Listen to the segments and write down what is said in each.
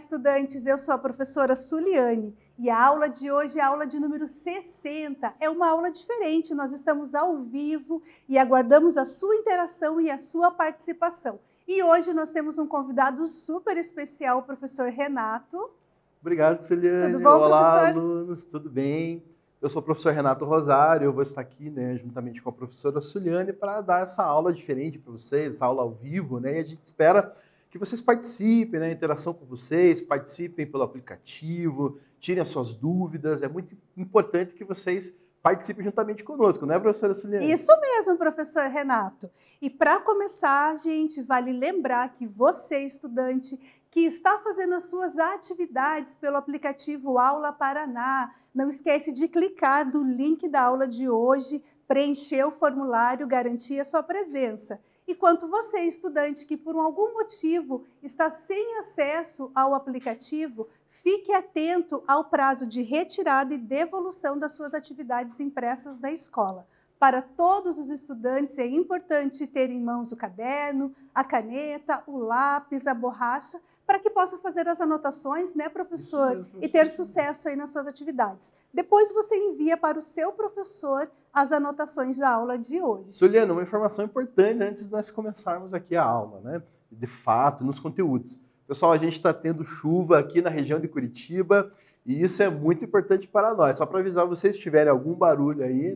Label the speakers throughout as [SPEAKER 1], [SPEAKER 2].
[SPEAKER 1] estudantes! Eu sou a professora Suliane e a aula de hoje é a aula de número 60. É uma aula diferente, nós estamos ao vivo e aguardamos a sua interação e a sua participação. E hoje nós temos um convidado super especial, o professor Renato.
[SPEAKER 2] Obrigado, Suliane.
[SPEAKER 1] Tudo bom,
[SPEAKER 2] Olá,
[SPEAKER 1] professor?
[SPEAKER 2] alunos, tudo bem? Eu sou o professor Renato Rosário, eu vou estar aqui, juntamente com a professora Suliane, para dar essa aula diferente para vocês, essa aula ao vivo, e a gente espera que vocês participem, interação com vocês, participem pelo aplicativo, tirem as suas dúvidas, é muito importante que vocês participem juntamente conosco, né, professora Suliane?
[SPEAKER 1] Isso mesmo, professor Renato. E para começar, gente, vale lembrar que você, estudante, que está fazendo as suas atividades pelo aplicativo Aula Paraná, não esquece de clicar no link da aula de hoje, preencher o formulário, garantir a sua presença. E quanto você, estudante, que por algum motivo está sem acesso ao aplicativo, fique atento ao prazo de retirada e devolução das suas atividades impressas na escola. Para todos os estudantes é importante ter em mãos o caderno, a caneta, o lápis, a borracha, para que possa fazer as anotações, né, professor?
[SPEAKER 2] Isso mesmo,
[SPEAKER 1] E ter sucesso aí nas suas atividades. Depois você envia para o seu professor as anotações da aula de hoje.
[SPEAKER 2] Suliane, uma informação importante antes de nós começarmos aqui a aula, de fato, nos conteúdos. Pessoal, a gente está tendo chuva aqui na região de Curitiba e isso é muito importante para nós. Só para avisar vocês, se tiverem algum barulho aí,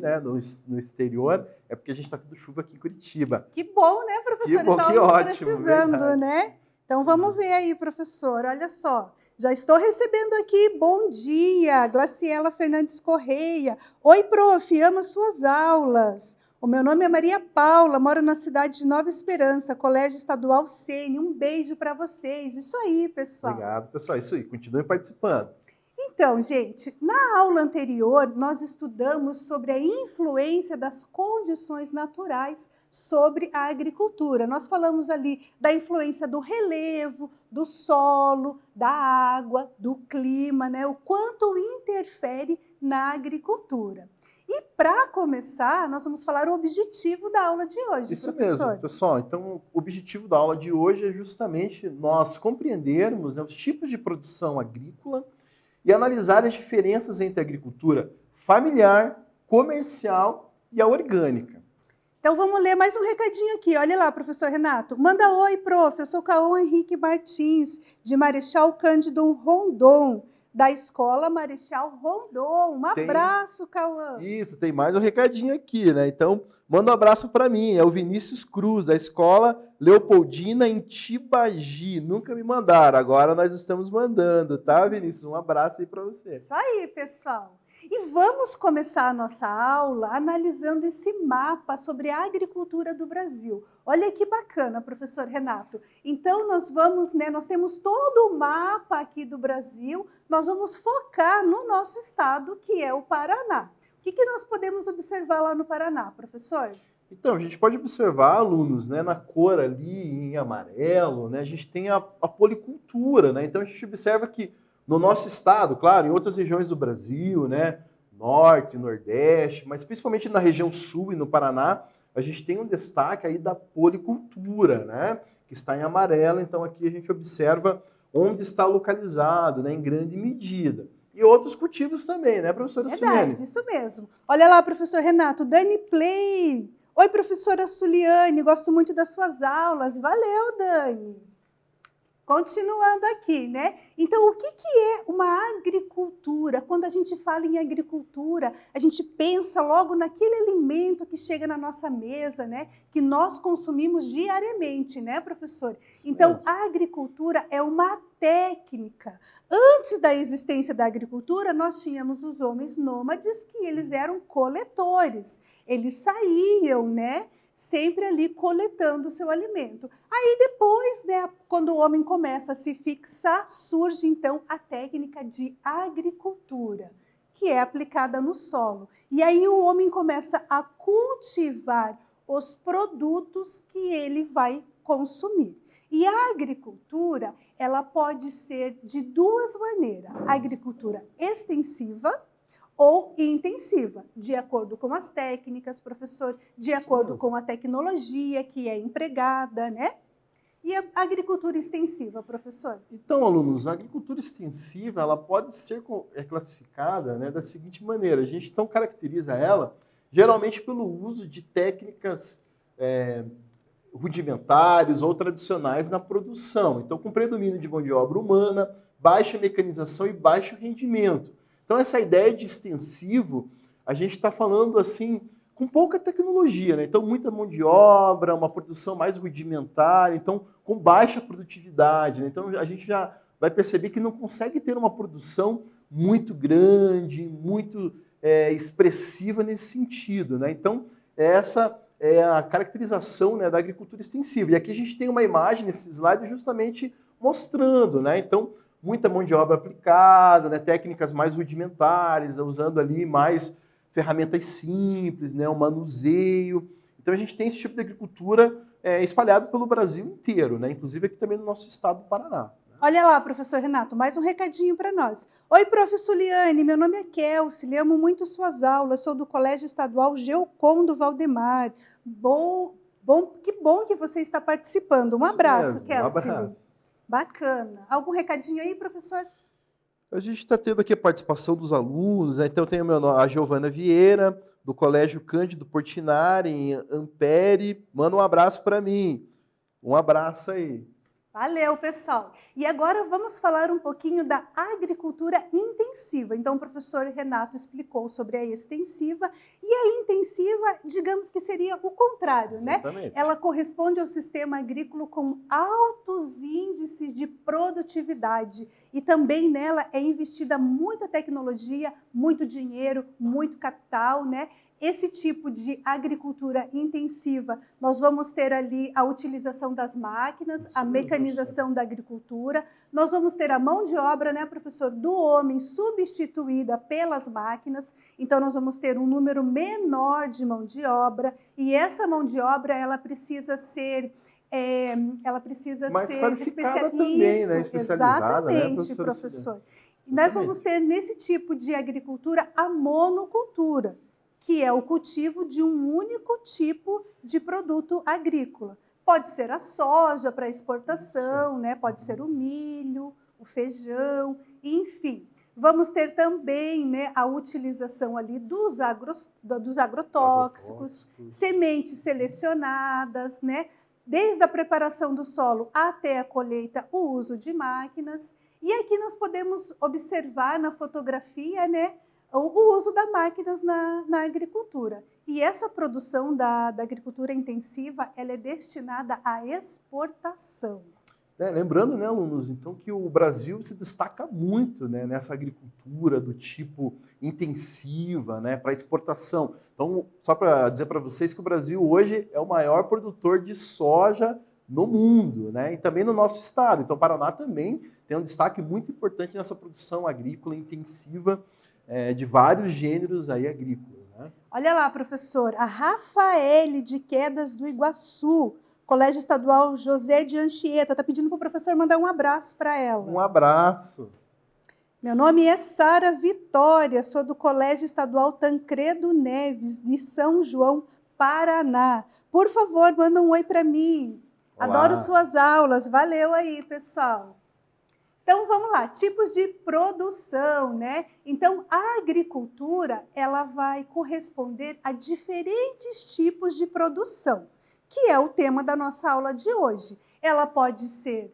[SPEAKER 2] no exterior, é porque a gente está tendo chuva aqui em Curitiba.
[SPEAKER 1] Que bom, né, professor?
[SPEAKER 2] Que bom, que
[SPEAKER 1] Estávamos
[SPEAKER 2] ótimo,
[SPEAKER 1] precisando,
[SPEAKER 2] verdade.
[SPEAKER 1] né? Então vamos ver aí, professor. Olha só, já estou recebendo aqui, bom dia, Glaciela Fernandes Correia. Oi, prof, amo as suas aulas. O meu nome é Maria Paula, moro na cidade de Nova Esperança, Colégio Estadual Sene. Um beijo para vocês. Isso aí, pessoal.
[SPEAKER 2] Obrigado, pessoal. Isso aí, continuem participando.
[SPEAKER 1] Então, gente, na aula anterior, nós estudamos sobre a influência das condições naturais sobre a agricultura. Nós falamos ali da influência do relevo, do solo, da água, do clima, o quanto interfere na agricultura. E para começar, nós vamos falar o objetivo da aula de hoje,
[SPEAKER 2] Isso
[SPEAKER 1] professor.
[SPEAKER 2] mesmo, pessoal. Então, o objetivo da aula de hoje é justamente nós compreendermos os tipos de produção agrícola e analisar as diferenças entre a agricultura familiar, comercial e a orgânica.
[SPEAKER 1] Então, vamos ler mais um recadinho aqui. Olha lá, professor Renato. Manda oi, prof. Eu sou Cauã Henrique Martins, de Marechal Cândido Rondon, da Escola Marechal Rondon. Um abraço, Cauã.
[SPEAKER 2] Isso, tem mais um recadinho aqui, Então, manda um abraço para mim. É o Vinícius Cruz, da Escola Leopoldina em Tibagi. Nunca me mandaram, agora nós estamos mandando, tá, Vinícius? Um abraço aí para você.
[SPEAKER 1] Isso aí, pessoal. E vamos começar a nossa aula analisando esse mapa sobre a agricultura do Brasil. Olha que bacana, professor Renato. Então, nós temos todo o mapa aqui do Brasil, nós vamos focar no nosso estado, que é o Paraná. O que nós podemos observar lá no Paraná, professor?
[SPEAKER 2] Então, a gente pode observar, alunos, na cor ali, em amarelo, a gente tem a policultura, Então, a gente observa que no nosso estado, claro, em outras regiões do Brasil, Norte, Nordeste, mas principalmente na região Sul e no Paraná, a gente tem um destaque aí da policultura, que está em amarelo. Então, aqui a gente observa onde está localizado, em grande medida. E outros cultivos também, professora Suliane?
[SPEAKER 1] Verdade, isso mesmo. Olha lá, professor Renato, Dani Play. Oi, professora Suliane, gosto muito das suas aulas. Valeu, Dani. Continuando aqui, Então, o que é uma agricultura? Quando a gente fala em agricultura, a gente pensa logo naquele alimento que chega na nossa mesa, Que nós consumimos diariamente, professor? Então, a agricultura é uma técnica. Antes da existência da agricultura, nós tínhamos os homens nômades, que eles eram coletores. Eles saíam, sempre ali coletando o seu alimento. Aí depois, quando o homem começa a se fixar, surge então a técnica de agricultura, que é aplicada no solo. E aí o homem começa a cultivar os produtos que ele vai consumir. E a agricultura, ela pode ser de duas maneiras: a agricultura extensiva ou intensiva, de acordo com as técnicas, professor, de acordo com a tecnologia que é empregada, E a agricultura extensiva, professor?
[SPEAKER 2] Então, alunos, a agricultura extensiva ela pode ser classificada, né, da seguinte maneira. A gente então caracteriza ela geralmente pelo uso de técnicas rudimentares ou tradicionais na produção. Então, com predomínio de mão de obra humana, baixa mecanização e baixo rendimento. Então, essa ideia de extensivo, a gente está falando assim, com pouca tecnologia, né? Então, muita mão de obra, uma produção mais rudimentar, então, com baixa produtividade, né? Então, a gente já vai perceber que não consegue ter uma produção muito grande, muito expressiva nesse sentido, né? Então, essa é a caracterização, né, da agricultura extensiva. E aqui a gente tem uma imagem nesse slide justamente mostrando, né? Então, muita mão de obra aplicada, né, técnicas mais rudimentares, usando ali mais ferramentas simples, né, o manuseio. Então, a gente tem esse tipo de agricultura espalhado pelo Brasil inteiro, né? Inclusive aqui também no nosso estado do Paraná.
[SPEAKER 1] Olha lá, professor Renato, mais um recadinho para nós. Oi, prof. Suliane, meu nome é Kelsey, lhe amo muito suas aulas, sou do Colégio Estadual Geocondo Valdemar. Que bom que você está participando. Um abraço, Kelsey. Um abraço. Bacana. Algum recadinho aí, professor?
[SPEAKER 2] A gente está tendo aqui a participação dos alunos, né? Então eu tenho a Giovana Vieira, do Colégio Cândido Portinari, em Ampere. Manda um abraço para mim. Um abraço aí.
[SPEAKER 1] Valeu, pessoal. E agora vamos falar um pouquinho da agricultura intensiva. Então, o professor Renato explicou sobre a extensiva e a intensiva, digamos que seria o contrário,
[SPEAKER 2] exatamente, né?
[SPEAKER 1] Ela corresponde ao sistema agrícola com altos índices de produtividade e também nela é investida muita tecnologia, muito dinheiro, muito capital, né? Esse tipo de agricultura intensiva, nós vamos ter ali a utilização das máquinas, a mecanização da agricultura, nós vamos ter a mão de obra, né, professor, do homem substituída pelas máquinas, então nós vamos ter um número menor de mão de obra, e essa mão de obra, ela precisa ser
[SPEAKER 2] mais qualificada também, né? Especializada,
[SPEAKER 1] exatamente,
[SPEAKER 2] né,
[SPEAKER 1] professor. E nós vamos ter nesse tipo de agricultura a monocultura, que é o cultivo de um único tipo de produto agrícola. Pode ser a soja para exportação, né? Pode ser o milho, o feijão, enfim. Vamos ter também, né, a utilização ali dos agrotóxicos, sementes selecionadas, né? Desde a preparação do solo até a colheita, o uso de máquinas. E aqui nós podemos observar na fotografia, né, o uso das máquinas na agricultura. E essa produção da agricultura intensiva, ela é destinada à exportação.
[SPEAKER 2] Lembrando, né, alunos, então, que o Brasil se destaca muito, né, nessa agricultura do tipo intensiva, né, para exportação. Então, só para dizer para vocês que o Brasil hoje é o maior produtor de soja no mundo, né, e também no nosso estado. Então, o Paraná também tem um destaque muito importante nessa produção agrícola intensiva, de vários gêneros aí agrícolas, né?
[SPEAKER 1] Olha lá, professor, a Rafaele de Quedas do Iguaçu, Colégio Estadual José de Anchieta, está pedindo para o professor mandar um abraço para ela.
[SPEAKER 2] Um abraço.
[SPEAKER 1] Meu nome é Sara Vitória, sou do Colégio Estadual Tancredo Neves, de São João, Paraná. Por favor, manda um oi para mim.
[SPEAKER 2] Olá.
[SPEAKER 1] Adoro suas aulas. Valeu aí, pessoal. Então, vamos lá, tipos de produção, né? Então, a agricultura, ela vai corresponder a diferentes tipos de produção, que é o tema da nossa aula de hoje. Ela pode ser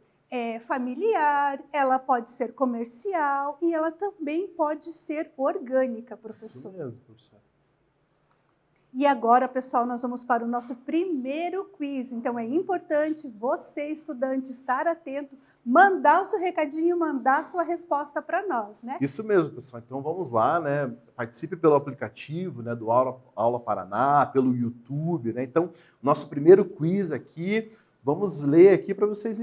[SPEAKER 1] familiar, ela pode ser comercial e ela também pode ser orgânica, professor.
[SPEAKER 2] Isso mesmo, professor.
[SPEAKER 1] E agora, pessoal, nós vamos para o nosso primeiro quiz. Então, é importante você, estudante, estar atento, mandar o seu recadinho, mandar a sua resposta para nós, né?
[SPEAKER 2] Isso mesmo, pessoal. Então, vamos lá, né? Participe pelo aplicativo, né, do Aula Paraná, pelo YouTube, né? Então, nosso primeiro quiz aqui, vamos ler aqui para vocês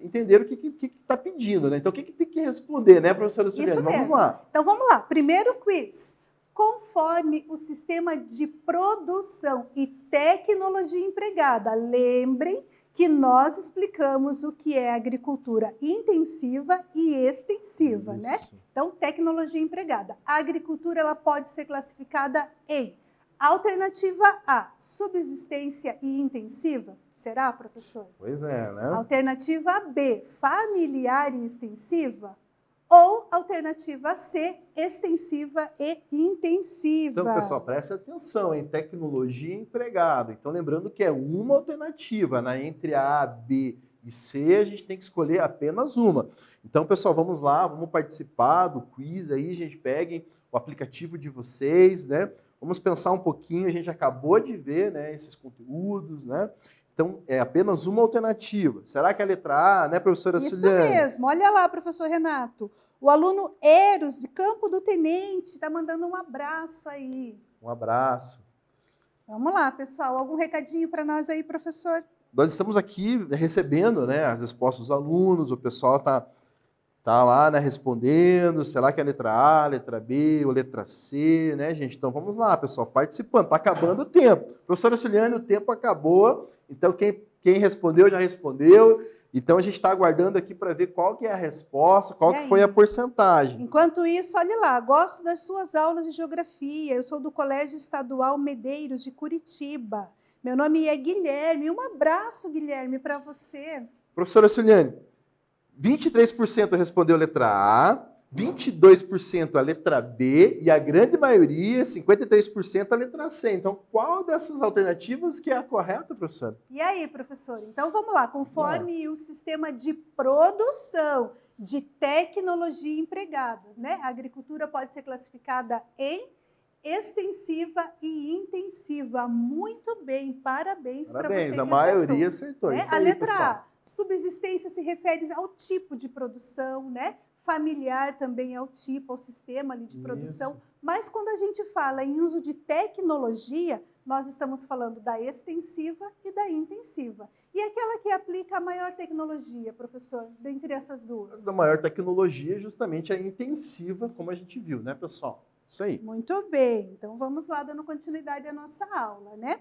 [SPEAKER 2] entenderem o que está pedindo, né? Então, o que tem que responder, né, professora Suliane?
[SPEAKER 1] Isso mesmo.
[SPEAKER 2] Vamos lá.
[SPEAKER 1] Então, vamos lá. Primeiro quiz. Conforme o sistema de produção e tecnologia empregada, lembrem que nós explicamos o que é agricultura intensiva e extensiva,
[SPEAKER 2] Isso.
[SPEAKER 1] né? Então, tecnologia empregada. A agricultura ela pode ser classificada em Alternativa A, subsistência e intensiva. Será, professor?
[SPEAKER 2] Pois é, né?
[SPEAKER 1] Alternativa B, familiar e extensiva. Ou alternativa C, extensiva e intensiva.
[SPEAKER 2] Então, pessoal, preste atenção em tecnologia empregada. Então, lembrando que é uma alternativa, né? Entre A, B e C, a gente tem que escolher apenas uma. Então, pessoal, vamos lá, vamos participar do quiz aí, gente, peguem o aplicativo de vocês, né? Vamos pensar um pouquinho, a gente acabou de ver, né, esses conteúdos, né? Então, é apenas uma alternativa. Será que é a letra A, né, professora Suliane?
[SPEAKER 1] Isso mesmo. Olha lá, professor Renato. O aluno Eros, de Campo do Tenente, está mandando um abraço aí.
[SPEAKER 2] Um abraço.
[SPEAKER 1] Vamos lá, pessoal. Algum recadinho para nós aí, professor?
[SPEAKER 2] Nós estamos aqui recebendo, né, as respostas dos alunos, o pessoal tá lá, né, respondendo, será que é a letra A, letra B ou letra C, né, gente? Então vamos lá, pessoal, participando. Está acabando o tempo. Professora Suliane, o tempo acabou, então quem respondeu já respondeu. Então a gente está aguardando aqui para ver qual que é a resposta, qual que foi a porcentagem.
[SPEAKER 1] Enquanto isso, olhe lá, gosto das suas aulas de geografia. Eu sou do Colégio Estadual Medeiros de Curitiba. Meu nome é Guilherme. Um abraço, Guilherme, para você.
[SPEAKER 2] Professora Suliane, 23% respondeu a letra A, 22% a letra B e a grande maioria, 53%, a letra C. Então, qual dessas alternativas que é a correta, professora?
[SPEAKER 1] E aí, professor? Então, vamos lá. Conforme o sistema de produção de tecnologia empregada, né? A agricultura pode ser classificada em extensiva e intensiva. Muito bem, parabéns para você.
[SPEAKER 2] Parabéns, a maioria acertou.
[SPEAKER 1] Né?
[SPEAKER 2] Isso aí,
[SPEAKER 1] a letra
[SPEAKER 2] pessoal.
[SPEAKER 1] A, subsistência se refere ao tipo de produção, né? Familiar também é o tipo, ao sistema ali de produção. Mas quando a gente fala em uso de tecnologia, nós estamos falando da extensiva e da intensiva. E aquela que aplica a maior tecnologia, professor, dentre essas duas?
[SPEAKER 2] Da maior tecnologia, justamente a intensiva, como a gente viu, né, pessoal? Isso aí.
[SPEAKER 1] Muito bem. Então, vamos lá, dando continuidade à nossa aula, né?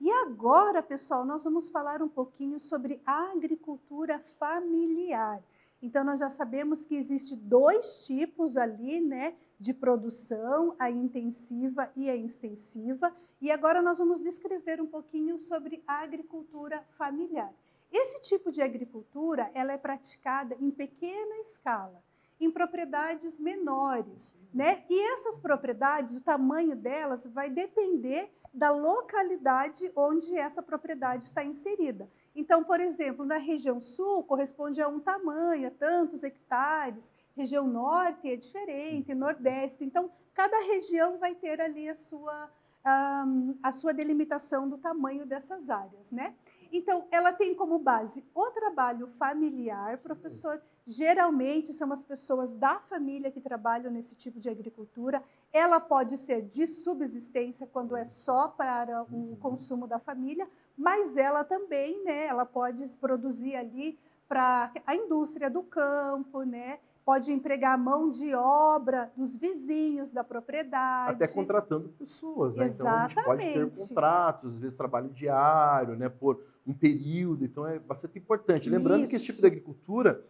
[SPEAKER 1] E agora, pessoal, nós vamos falar um pouquinho sobre a agricultura familiar. Então, nós já sabemos que existe dois tipos ali, né, de produção, a intensiva e a extensiva. E agora nós vamos descrever um pouquinho sobre a agricultura familiar. Esse tipo de agricultura, ela é praticada em pequena escala, em propriedades menores, né? E essas propriedades, o tamanho delas vai depender da localidade onde essa propriedade está inserida. Então, por exemplo, na região sul corresponde a um tamanho, a tantos hectares, região norte é diferente, nordeste. Então, cada região vai ter ali a sua delimitação do tamanho dessas áreas, né? Então, ela tem como base o trabalho familiar, professor. Geralmente são as pessoas da família que trabalham nesse tipo de agricultura. Ela pode ser de subsistência, quando é só para o consumo da família, mas ela também, né, ela pode produzir ali para a indústria do campo, né? Pode empregar a mão de obra dos vizinhos da propriedade.
[SPEAKER 2] Até contratando pessoas, né?
[SPEAKER 1] Exatamente.
[SPEAKER 2] Então a gente pode ter contratos, às vezes trabalho diário, né, por um período, então é bastante importante. Lembrando que esse tipo de agricultura,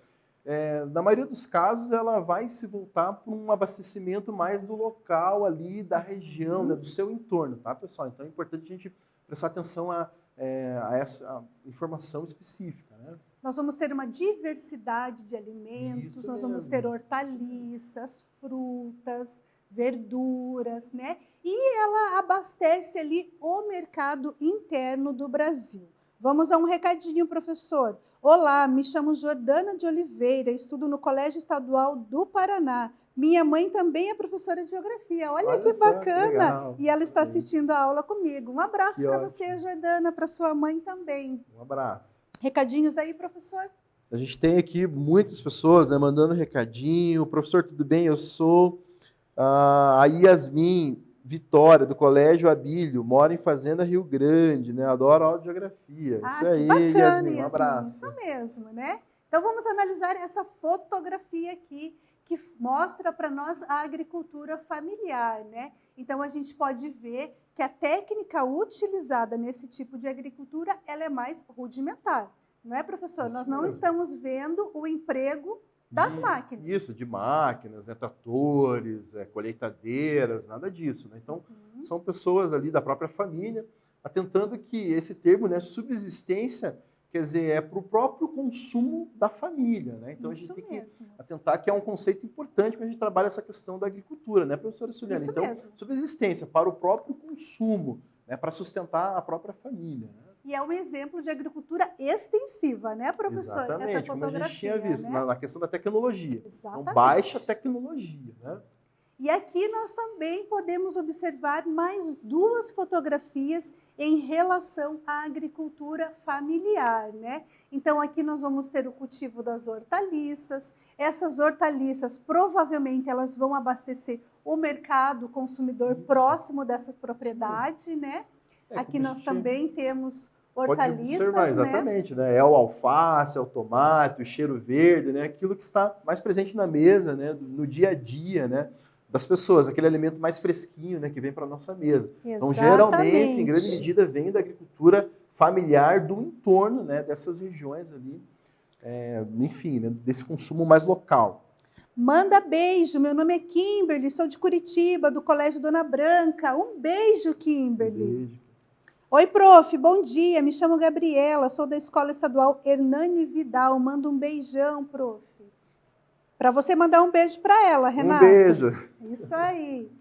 [SPEAKER 2] na maioria dos casos, ela vai se voltar para um abastecimento mais do local ali, da região, né, do seu entorno, tá, pessoal? Então é importante a gente prestar atenção a essa informação específica, né?
[SPEAKER 1] Nós vamos ter uma diversidade de alimentos, nós vamos ter hortaliças, frutas, verduras, né? E ela abastece ali o mercado interno do Brasil. Vamos a um recadinho, professor. Olá, me chamo Jordana de Oliveira, estudo no Colégio Estadual do Paraná. Minha mãe também é professora de geografia. Olha que bacana! E ela está assistindo a aula comigo. Um abraço para você, Jordana, para sua mãe também.
[SPEAKER 2] Um abraço.
[SPEAKER 1] Recadinhos aí, professor?
[SPEAKER 2] A gente tem aqui muitas pessoas, né, mandando recadinho. Professor, tudo bem? Eu sou a Yasmin Vitória, do Colégio Abílio, moro em Fazenda Rio Grande, né? Adoro aula de geografia. Isso aí,
[SPEAKER 1] bacana,
[SPEAKER 2] Yasmin, um abraço.
[SPEAKER 1] Isso mesmo, né? Então vamos analisar essa fotografia aqui, que mostra para nós a agricultura familiar, né? Então a gente pode ver que a técnica utilizada nesse tipo de agricultura, ela é mais rudimentar, não é, professor? Nós não estamos vendo o emprego Das máquinas.
[SPEAKER 2] Isso, de máquinas, né, tratores, colheitadeiras, nada disso, né? Então, são pessoas ali da própria família, atentando que esse termo, né, subsistência, quer dizer, é para o próprio consumo da família, né? Então,
[SPEAKER 1] Isso
[SPEAKER 2] a gente
[SPEAKER 1] mesmo.
[SPEAKER 2] tem que atentar que é um conceito importante quando a gente trabalha essa questão da agricultura, né, professora Suliana?
[SPEAKER 1] Isso
[SPEAKER 2] Então,
[SPEAKER 1] mesmo.
[SPEAKER 2] subsistência para o próprio consumo, né, para sustentar a própria família, né?
[SPEAKER 1] E é um exemplo de agricultura extensiva, né, professor?
[SPEAKER 2] Exatamente,
[SPEAKER 1] Essa
[SPEAKER 2] como a gente tinha
[SPEAKER 1] fotografia,
[SPEAKER 2] visto,
[SPEAKER 1] né?
[SPEAKER 2] na questão da tecnologia.
[SPEAKER 1] Exatamente.
[SPEAKER 2] Então, baixa tecnologia, né?
[SPEAKER 1] E aqui nós também podemos observar mais duas fotografias em relação à agricultura familiar, né? Então aqui nós vamos ter o cultivo das hortaliças. Essas hortaliças provavelmente elas vão abastecer o mercado consumidor próximo dessa propriedade, né? Aqui nós também temos hortaliças,
[SPEAKER 2] pode observar, exatamente, né? É o alface, é o tomate, o cheiro verde, né? Aquilo que está mais presente na mesa, né? No dia a dia, né? Das pessoas, aquele alimento mais fresquinho, né, que vem para a nossa mesa.
[SPEAKER 1] Exatamente.
[SPEAKER 2] Então, geralmente, em grande medida, vem da agricultura familiar do entorno, né, dessas regiões ali, enfim, né, desse consumo mais local.
[SPEAKER 1] Manda beijo, meu nome é Kimberly, sou de Curitiba, do Colégio Dona Branca. Um beijo, Kimberly.
[SPEAKER 2] Beijo.
[SPEAKER 1] Oi, prof, bom dia, me chamo Gabriela, sou da Escola Estadual Hernani Vidal. Manda um beijão, prof. Para você mandar um beijo para ela, Renata.
[SPEAKER 2] Um beijo.
[SPEAKER 1] Isso aí.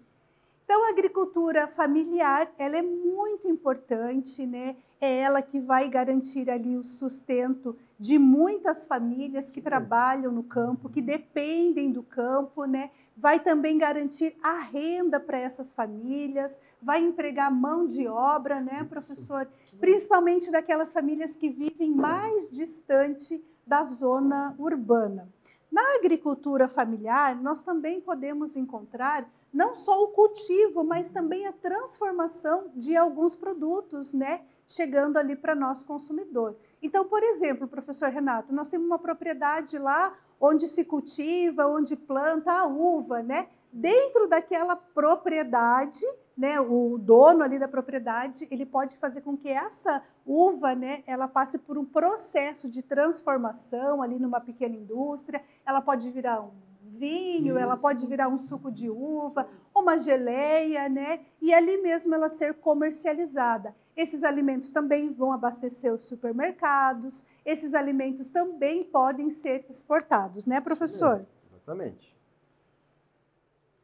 [SPEAKER 1] Então, a agricultura familiar, ela é muito importante, né? É ela que vai garantir ali o sustento de muitas famílias que trabalham no campo, que dependem do campo, né? Vai também garantir a renda para essas famílias, vai empregar mão de obra, né, professor? Principalmente daquelas famílias que vivem mais distante da zona urbana. Na agricultura familiar, nós também podemos encontrar não só o cultivo, mas também a transformação de alguns produtos, né? Chegando ali para nosso consumidor. Então, por exemplo, professor Renato, nós temos uma propriedade lá onde se cultiva, onde planta a uva, né? Dentro daquela propriedade, né, o dono ali da propriedade, ele pode fazer com que essa uva, né, ela passe por um processo de transformação ali numa pequena indústria, ela pode virar um vinho, ela pode virar um suco de uva, uma geleia, né, e ali mesmo ela ser comercializada. Esses alimentos também vão abastecer os supermercados, esses alimentos também podem ser exportados, né, professor?
[SPEAKER 2] Exatamente.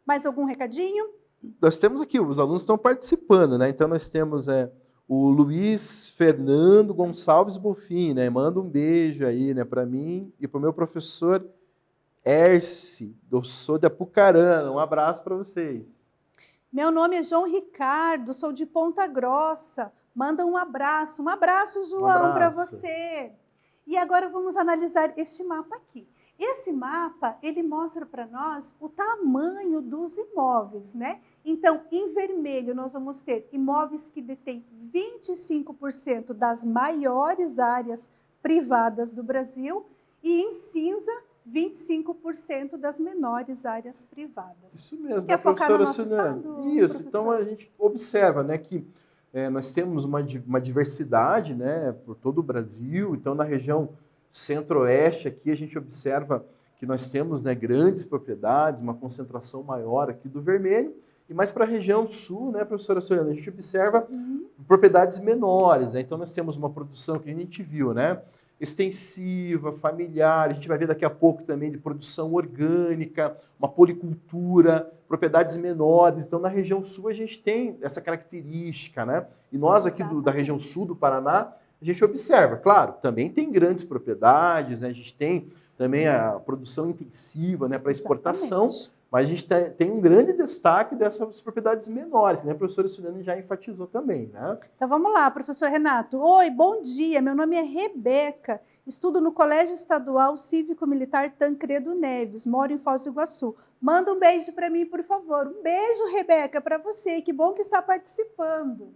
[SPEAKER 1] Mais algum recadinho?
[SPEAKER 2] Nós temos aqui, os alunos estão participando, né? Então nós temos o Luiz Fernando Gonçalves Bofim, né? Manda um beijo aí, né, para mim e para o meu professor Erce, eu sou de Apucarana. Um abraço para vocês.
[SPEAKER 1] Meu nome é João Ricardo, sou de Ponta Grossa. Manda um abraço, João, para você. E agora vamos analisar este mapa aqui. Esse mapa, ele mostra para nós o tamanho dos imóveis, né? Então, em vermelho, nós vamos ter imóveis que detêm 25% das maiores áreas privadas do Brasil e em cinza, 25% das menores áreas privadas.
[SPEAKER 2] Isso mesmo,
[SPEAKER 1] Quer focar no nosso
[SPEAKER 2] Suliana?
[SPEAKER 1] estado,
[SPEAKER 2] Isso,
[SPEAKER 1] professor?
[SPEAKER 2] então a gente observa, né, que nós temos uma diversidade, né, por todo o Brasil. Então, na região centro-oeste aqui, a gente observa que nós temos, né, grandes propriedades, uma concentração maior aqui do vermelho. E mais para a região sul, né, professora Suliana, a gente observa propriedades menores, né? Então, nós temos uma produção que a gente viu, né, extensiva, familiar, a gente vai ver daqui a pouco também de produção orgânica, uma policultura, propriedades menores. Então, na região sul, a gente tem essa característica, né? E nós aqui da região sul do Paraná, a gente observa, claro, também tem grandes propriedades, né? A gente tem também a produção intensiva, né, para exportação, mas a gente tem um grande destaque dessas propriedades menores, que a professora Suliana já enfatizou também, né?
[SPEAKER 1] Então vamos lá, professor Renato. Oi, bom dia, meu nome é Rebeca, estudo no Colégio Estadual Cívico-Militar Tancredo Neves, moro em Foz do Iguaçu. Manda um beijo para mim, por favor. Um beijo, Rebeca, para você, que bom que está participando.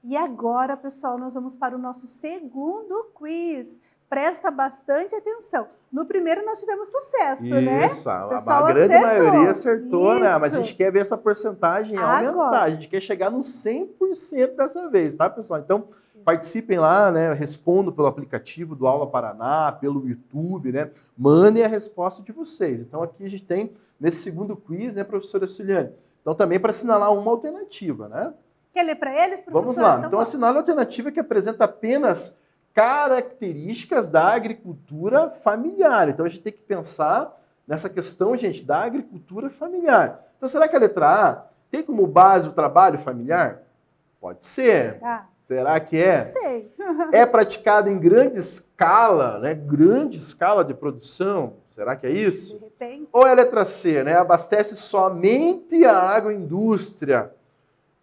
[SPEAKER 1] E agora, pessoal, nós vamos para o nosso segundo quiz. Presta bastante atenção. No primeiro nós tivemos sucesso, né?
[SPEAKER 2] Isso, a grande maioria acertou, né? Mas a gente quer ver essa porcentagem aumentar. A gente quer chegar no 100% dessa vez, tá, pessoal? Então, participem lá, né? Respondam pelo aplicativo do Aula Paraná, pelo YouTube, né? Mandem a resposta de vocês. Então aqui a gente tem, nesse segundo quiz, né, professora Suliane? Então também para assinalar uma alternativa, né?
[SPEAKER 1] Quer ler para eles, professor?
[SPEAKER 2] Vamos lá. Então assinale a alternativa que apresenta apenas características da agricultura familiar. Então a gente tem que pensar nessa questão, gente, da agricultura familiar. Então será que a letra A tem como base o trabalho familiar? Pode ser. Será que é?
[SPEAKER 1] Não sei.
[SPEAKER 2] É praticado em grande escala, né? Grande escala de produção. Será que é isso?
[SPEAKER 1] De repente.
[SPEAKER 2] Ou é a letra C, né? Abastece somente a agroindústria.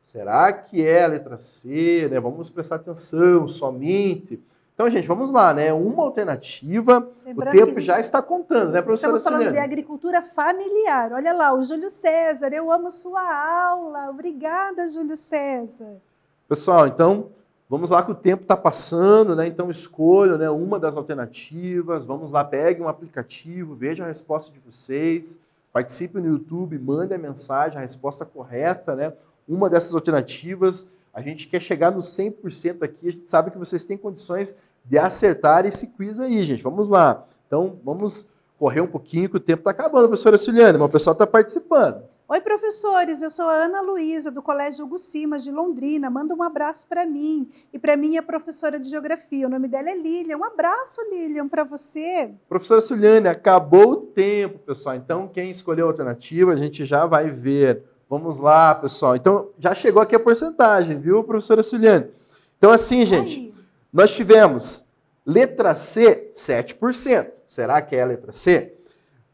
[SPEAKER 2] Será que é a letra C, né? Vamos prestar atenção, somente. Então, gente, vamos lá, né? Uma alternativa, lembrando o tempo já está contando, né, professora
[SPEAKER 1] Estamos falando
[SPEAKER 2] Suliane?
[SPEAKER 1] de agricultura familiar. Olha lá, o Júlio César, eu amo sua aula. Obrigada, Júlio César.
[SPEAKER 2] Pessoal, então, vamos lá que o tempo está passando, né? Então, escolham, né, uma das alternativas. Vamos lá, peguem um aplicativo, vejam a resposta de vocês. Participem no YouTube, mandem a mensagem, a resposta correta, né? Uma dessas alternativas. A gente quer chegar no 100% aqui, a gente sabe que vocês têm condições de acertar esse quiz aí, gente. Vamos lá. Então, vamos correr um pouquinho, que o tempo está acabando, professora Suliane, mas o pessoal está participando.
[SPEAKER 1] Oi, professores, eu sou a Ana Luísa, do Colégio Hugo Simas, de Londrina. Manda um abraço para mim e para minha professora de Geografia. O nome dela é Lilian. Um abraço, Lilian, para você.
[SPEAKER 2] Professora Suliane, acabou o tempo, pessoal. Então, quem escolheu a alternativa, a gente já vai ver. Vamos lá, pessoal. Então, já chegou aqui a porcentagem, viu, professora Suliane? Então, assim, gente, nós tivemos letra C, 7%. Será que é a letra C?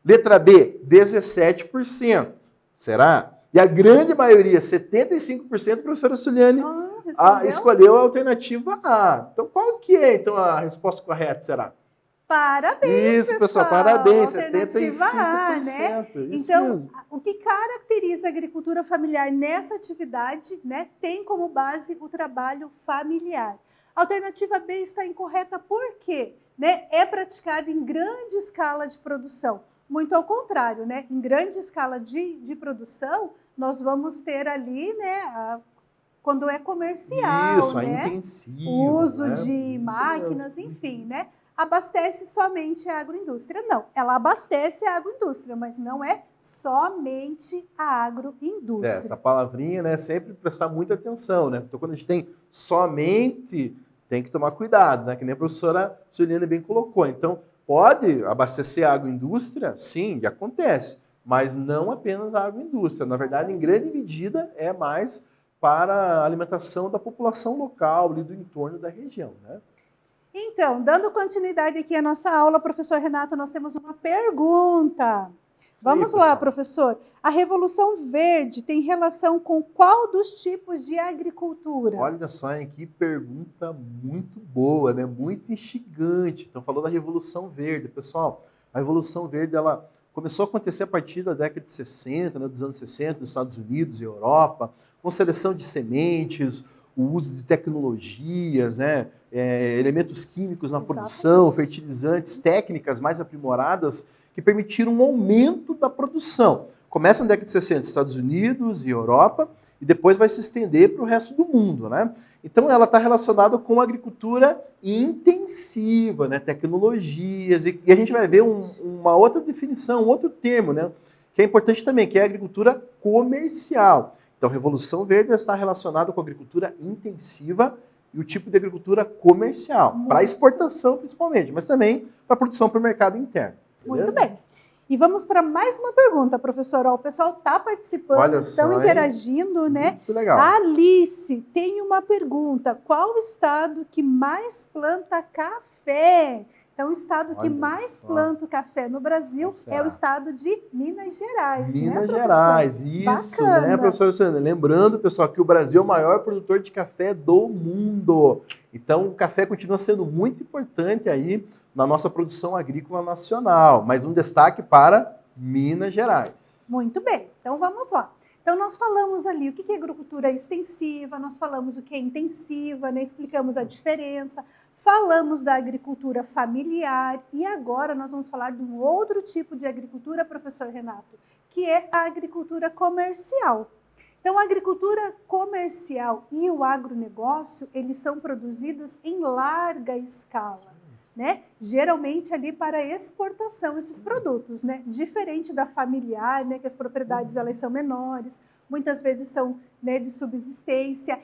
[SPEAKER 2] Letra B, 17%. Será? E a grande maioria, 75%, professora Suliane, escolheu a alternativa A. Então, qual que é, então, a resposta correta, será?
[SPEAKER 1] Parabéns,
[SPEAKER 2] isso, pessoal, parabéns,
[SPEAKER 1] alternativa
[SPEAKER 2] 75%.
[SPEAKER 1] A, né? Então,
[SPEAKER 2] mesmo.
[SPEAKER 1] O que caracteriza a agricultura familiar nessa atividade, né, tem como base o trabalho familiar. A alternativa B está incorreta por quê? Né? É praticada em grande escala de produção. Muito ao contrário, né? Em grande escala de produção, nós vamos ter ali, né, quando é comercial,
[SPEAKER 2] isso,
[SPEAKER 1] né?
[SPEAKER 2] intensivo,
[SPEAKER 1] o uso
[SPEAKER 2] né?
[SPEAKER 1] de máquinas, enfim, né? Abastece somente a agroindústria. Não, ela abastece a agroindústria, mas não é somente a agroindústria.
[SPEAKER 2] Essa palavrinha, né, sempre prestar muita atenção, né? Então, quando a gente tem somente, tem que tomar cuidado, né? Que nem a professora Suliane bem colocou. Então, pode abastecer a agroindústria? Sim, acontece, mas não apenas a agroindústria. Na verdade, em grande medida, é mais para a alimentação da população local, ali do entorno da região, né?
[SPEAKER 1] Então, dando continuidade aqui à nossa aula, professor Renato, nós temos uma pergunta. Vamos lá, professor. A Revolução Verde tem relação com qual dos tipos de agricultura?
[SPEAKER 2] Olha só, hein, que pergunta muito boa, né? Muito instigante. Então, falou da Revolução Verde. Pessoal, a Revolução Verde, ela começou a acontecer a partir da década de 60, né, dos anos 60, nos Estados Unidos e Europa, com seleção de sementes, o uso de tecnologias, né, elementos químicos na produção, fertilizantes, técnicas mais aprimoradas que permitiram um aumento da produção. Começa na década de 60, Estados Unidos e Europa, e depois vai se estender para o resto do mundo, né? Então, ela está relacionada com a agricultura intensiva, né, tecnologias, e a gente vai ver uma outra definição, um outro termo, né, que é importante também, que é a agricultura comercial. Então, a Revolução Verde está relacionada com a agricultura intensiva e o tipo de agricultura comercial, para exportação principalmente, mas também para produção para o mercado interno. Beleza?
[SPEAKER 1] Muito bem. E vamos para mais uma pergunta, professor. O pessoal está participando, estão interagindo, né?
[SPEAKER 2] Muito legal.
[SPEAKER 1] A Alice tem uma pergunta. Qual o estado que mais planta café? Então, o estado que mais planta o café no Brasil é o estado de Minas Gerais,
[SPEAKER 2] Minas
[SPEAKER 1] né,
[SPEAKER 2] Gerais, isso,
[SPEAKER 1] bacana,
[SPEAKER 2] né, professora Luciana? Lembrando, pessoal, que o Brasil é o maior produtor de café do mundo. Então, o café continua sendo muito importante aí na nossa produção agrícola nacional. Mas um destaque para Minas Gerais.
[SPEAKER 1] Muito bem, então vamos lá. Então, nós falamos ali o que é agricultura extensiva, nós falamos o que é intensiva, né? Explicamos a diferença, falamos da agricultura familiar e agora nós vamos falar de um outro tipo de agricultura, professor Renato, que é a agricultura comercial. Então, a agricultura comercial e o agronegócio, eles são produzidos em larga escala, né? Geralmente ali para exportação, esses produtos, né? Diferente da familiar, né? Que as propriedades elas são menores, muitas vezes são, né, de subsistência.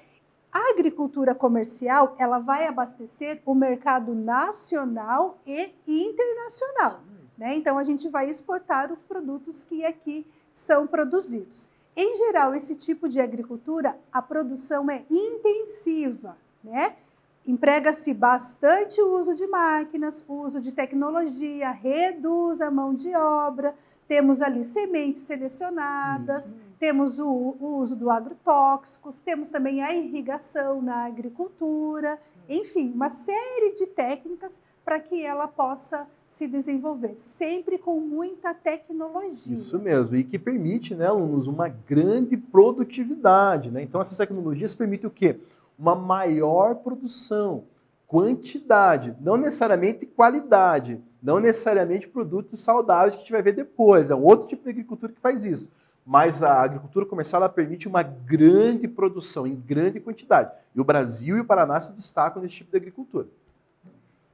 [SPEAKER 1] A agricultura comercial, ela vai abastecer o mercado nacional e internacional, né? Então, a gente vai exportar os produtos que aqui são produzidos. Em geral, esse tipo de agricultura, a produção é intensiva, né? Emprega-se bastante o uso de máquinas, o uso de tecnologia, reduz a mão de obra, temos ali sementes selecionadas, temos o uso do agrotóxicos, temos também a irrigação na agricultura, enfim, uma série de técnicas para que ela possa se desenvolver, sempre com muita tecnologia.
[SPEAKER 2] Isso mesmo, e que permite, né, alunos, uma grande produtividade, né? Então, essas tecnologias permitem o quê? Uma maior produção, quantidade, não necessariamente qualidade, não necessariamente produtos saudáveis que a gente vai ver depois, é um outro tipo de agricultura que faz isso. Mas a agricultura comercial ela permite uma grande produção, em grande quantidade. E o Brasil e o Paraná se destacam nesse tipo de agricultura.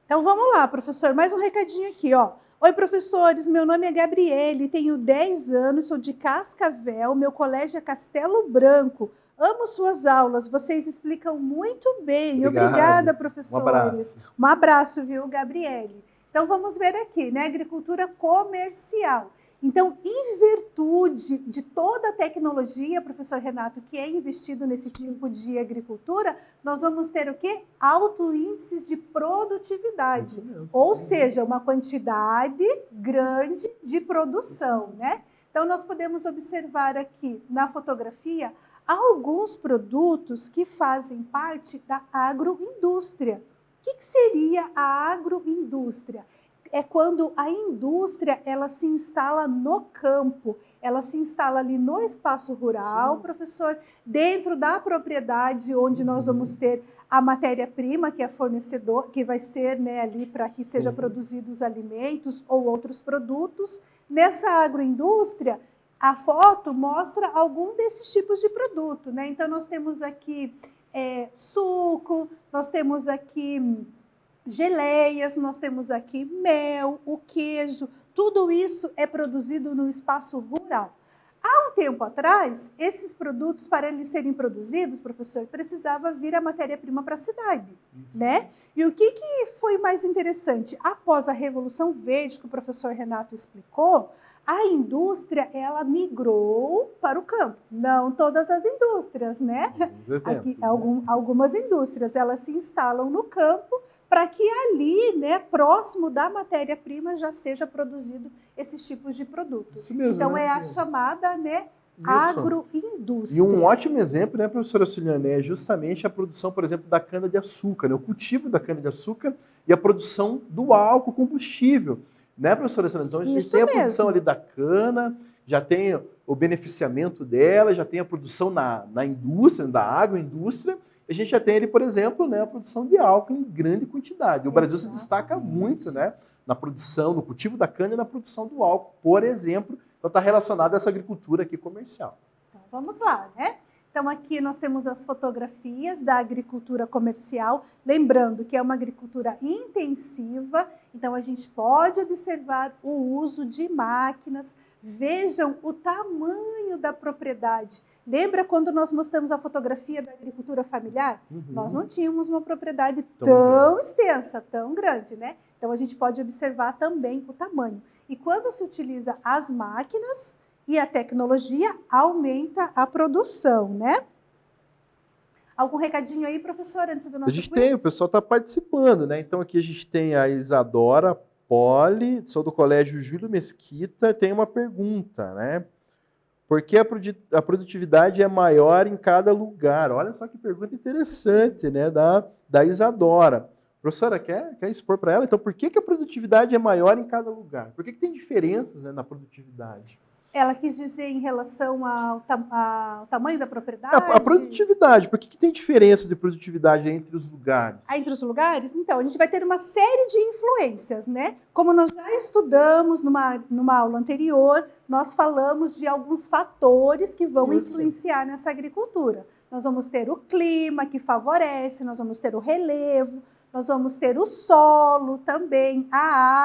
[SPEAKER 1] Então vamos lá, professor, mais um recadinho aqui, ó. Oi, professores, meu nome é Gabriele, tenho 10 anos, sou de Cascavel, meu colégio é Castelo Branco. Amo suas aulas, vocês explicam muito bem. Obrigada, professores.
[SPEAKER 2] Um abraço.
[SPEAKER 1] Um abraço, viu, Gabriele? Então vamos ver aqui, né? Agricultura comercial. Então, em virtude de toda a tecnologia, professor Renato, que é investido nesse tipo de agricultura, nós vamos ter o quê? Alto índices de produtividade. Ou seja, uma quantidade grande de produção, né? Então, nós podemos observar aqui na fotografia alguns produtos que fazem parte da agroindústria. O que seria a agroindústria? É quando a indústria ela se instala no campo, ela se instala ali no espaço rural, professor, dentro da propriedade onde nós vamos ter a matéria-prima, que é fornecedor, que vai ser, né, ali para que seja produzidos alimentos ou outros produtos. Nessa agroindústria, a foto mostra algum desses tipos de produto, né? Então, nós temos aqui suco, nós temos aqui geleias, nós temos aqui mel, o queijo, tudo isso é produzido no espaço rural. Há um tempo atrás, esses produtos, para eles serem produzidos, professor, precisava vir a matéria-prima para a cidade, né? E o que foi mais interessante? Após a Revolução Verde, que o professor Renato explicou, a indústria, ela migrou para o campo. Não todas as indústrias, né? Aqui, algumas indústrias, elas se instalam no campo para que ali, né, próximo da matéria-prima, já seja produzido esses tipos de produtos. Isso mesmo, então, é a chamada, né, agroindústria.
[SPEAKER 2] E um ótimo exemplo, né, professora Suliane, é justamente a produção, por exemplo, da cana-de-açúcar, né, o cultivo da cana-de-açúcar e a produção do álcool combustível. Né, professora Suliane? Então, a gente tem a produção ali da cana, já tem o beneficiamento dela, já tem a produção na indústria, da agroindústria, a gente já tem ali, por exemplo, né, a produção de álcool em grande quantidade. O Brasil se destaca muito, né, na produção, no cultivo da cana e na produção do álcool, por exemplo. Então está relacionado a essa agricultura aqui comercial.
[SPEAKER 1] Então vamos lá, né? Então aqui nós temos as fotografias da agricultura comercial, lembrando que é uma agricultura intensiva, então a gente pode observar o uso de máquinas. Vejam o tamanho da propriedade. Lembra quando nós mostramos a fotografia da agricultura familiar? Nós não tínhamos uma propriedade tão extensa, tão grande, né? Então, a gente pode observar também o tamanho. E quando se utiliza as máquinas e a tecnologia, aumenta a produção, né? Algum recadinho aí, professor, antes do nosso
[SPEAKER 2] quiz? A gente tem, o pessoal está participando, né? Então, aqui a gente tem a Isadora Poli, sou do Colégio Júlio Mesquita, tem uma pergunta, né? Por que a produtividade é maior em cada lugar? Olha só que pergunta interessante, né? Da Isadora. Professora, quer expor para ela? Então, por que a produtividade é maior em cada lugar? Por que tem diferenças, né, na produtividade?
[SPEAKER 1] Ela quis dizer em relação ao tamanho da propriedade?
[SPEAKER 2] A produtividade, por que tem diferença de produtividade entre os lugares?
[SPEAKER 1] Entre os lugares? Então, a gente vai ter uma série de influências, né? Como nós já estudamos numa aula anterior, nós falamos de alguns fatores que vão influenciar nessa agricultura. Nós vamos ter o clima, que favorece, nós vamos ter o relevo, nós vamos ter o solo também, a